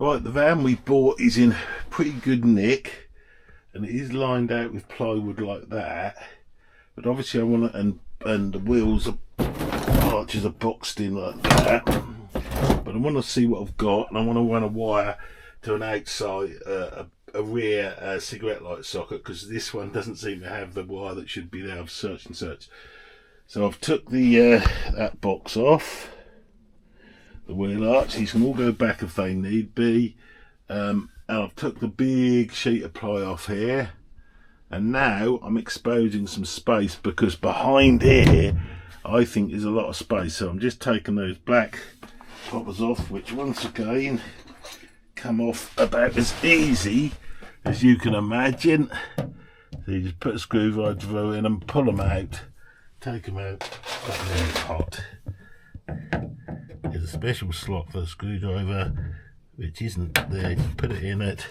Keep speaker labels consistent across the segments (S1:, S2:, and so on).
S1: Right, the van we bought is in pretty good nick, and it is lined out with plywood like that. But obviously I want to, and the wheels are, arches are boxed in like that. But I want to see what I've got, and I want to run a wire to an outside, a rear cigarette light socket, because this one doesn't seem to have the wire that should be there. I've searched and searched. So I've took the that box off, the wheel arch. These can all go back if they need be. And I've took the big sheet of ply off here. And now I'm exposing some space, because behind here I think there's a lot of space. So I'm just taking those black poppers off, which once again come off about as easy as you can imagine. So you just put a screwdriver in and pull them out, take them out, put them in the pot. There's a special slot for the screwdriver which isn't there. You put it in it,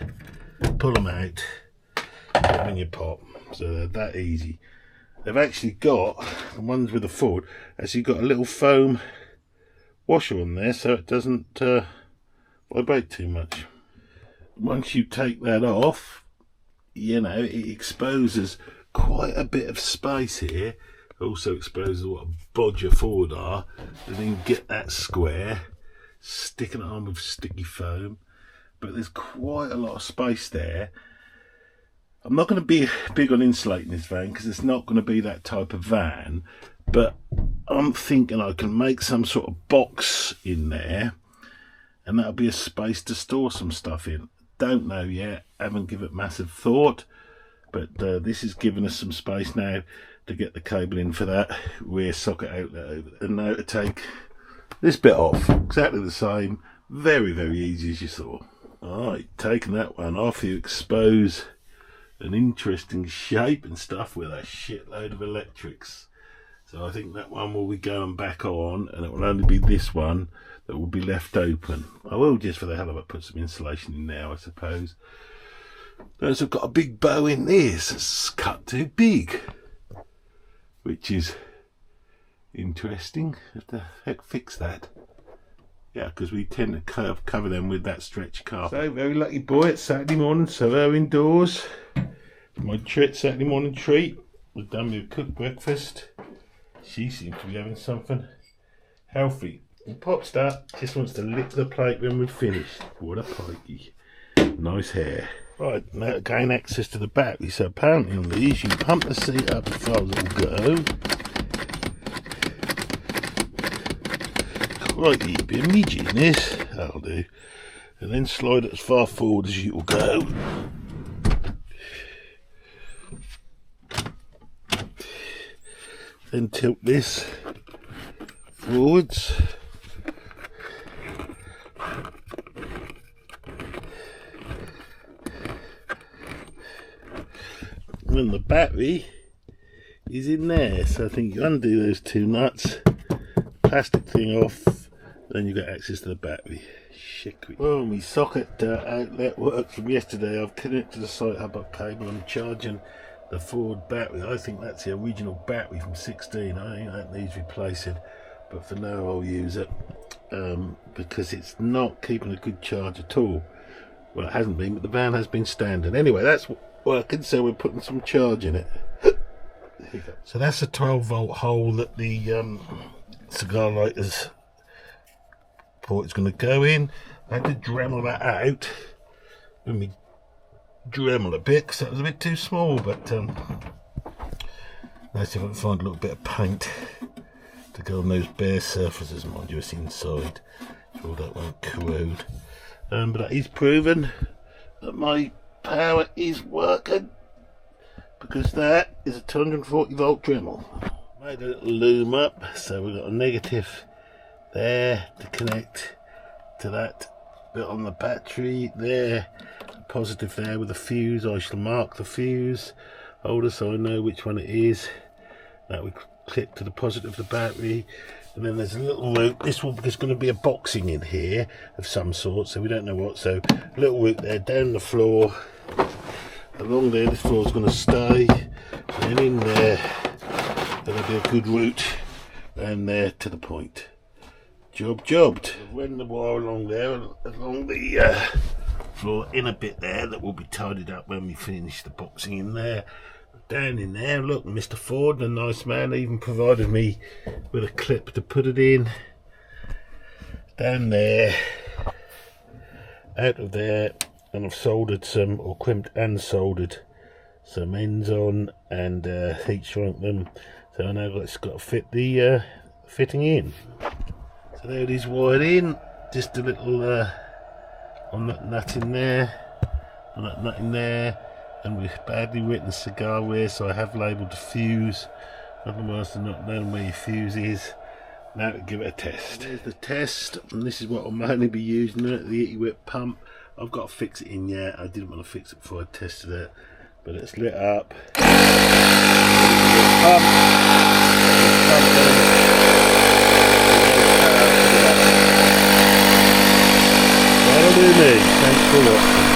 S1: pull them out, put them in your pot. So they're that easy. They've actually got, the ones with the Ford, actually got a little foam washer on there so it doesn't vibrate too much. Once you take that off, you know, it exposes quite a bit of space here. It also exposes what a bodger Ford are. And then you get that square, sticking it on with sticky foam. But there's quite a lot of space there. I'm not going to be big on insulating this van, because it's not going to be that type of van. But I'm thinking I can make some sort of box in there, and that'll be a space to store some stuff in. Don't know yet, haven't given it massive thought, but this is giving us some space now to get the cable in for that rear socket outlet over there. And now to take this bit off, exactly the same, very easy as you saw. Alright, taking that one off, you expose an interesting shape and stuff with a shitload of electrics. So I think that one will be going back on, and it will only be this one that will be left open. I will, just for the hell of it, put some insulation in there, I suppose. Notice I've got a big bow in this. It's cut too big, which is interesting. Have to heck fix that. Yeah, because we tend to cover them with that stretch carpet. So, very lucky boy, it's Saturday morning, so we're indoors. My Saturday morning treat. We've done me a cooked breakfast. She seems to be having something healthy. And Popstar just wants to lick the plate when we've finished. What a pikey. Nice hair. Right, now to gain access to the battery. So apparently on these, you pump the seat up as far as it will go. Crikey, be a midget in this. That'll do. And then slide it as far forward as you will go. Then tilt this forwards. And then the battery is in there. So I think you undo those two nuts, plastic thing off, then you get access to the battery. Well, my socket outlet works from yesterday. I've connected the site hub up cable. I'm charging the Ford battery. I think that's the original battery from 16. I think that needs replacing, but for now I'll use it because it's not keeping a good charge at all. Well, it hasn't been, but the van has been standing. Anyway, that's working, so we're putting some charge in it. So that's a 12-volt hole that the cigar lighter's port is going to go in. I had to Dremel that out with me Dremel a bit, because that was a bit too small, but let's see if I can find a little bit of paint to go on those bare surfaces, mind you, it's inside, so that won't corrode. But that is proven that my power is working, because that is a 240 volt Dremel. Made a little loom up, so we've got a negative there to connect to that bit on the battery there, a positive there with a fuse. I shall mark the fuse holder so I know which one it is. That we click to the positive of the battery, and then there's a little route. There's going to be a boxing in here of some sort, so we don't know what. So a little route there down the floor, along there. This floor is going to stay, and then in there there'll be a good route, and there to the point. Job jobbed. Run the wire along there, along the floor, in a bit there that will be tidied up when we finish the boxing in there. Down in there, look, Mr. Ford, the nice man, even provided me with a clip to put it in. Down there, out of there, and I've soldered some, or crimped and soldered some ends on and heat shrunk them. So I know it's got to fit the fitting in. So there it is wired in, just a little on that nut in there, on that nut in there, and with badly written cigar wear, so I have labelled the fuse, otherwise they're not knowing where your fuse is. Now to give it a test. There's the test, and this is what I'll mainly be using it, the Itty Whip pump. I've got to fix it in yet, I didn't want to fix it before I tested it, but it's lit up. That'll do me, thanks for watching.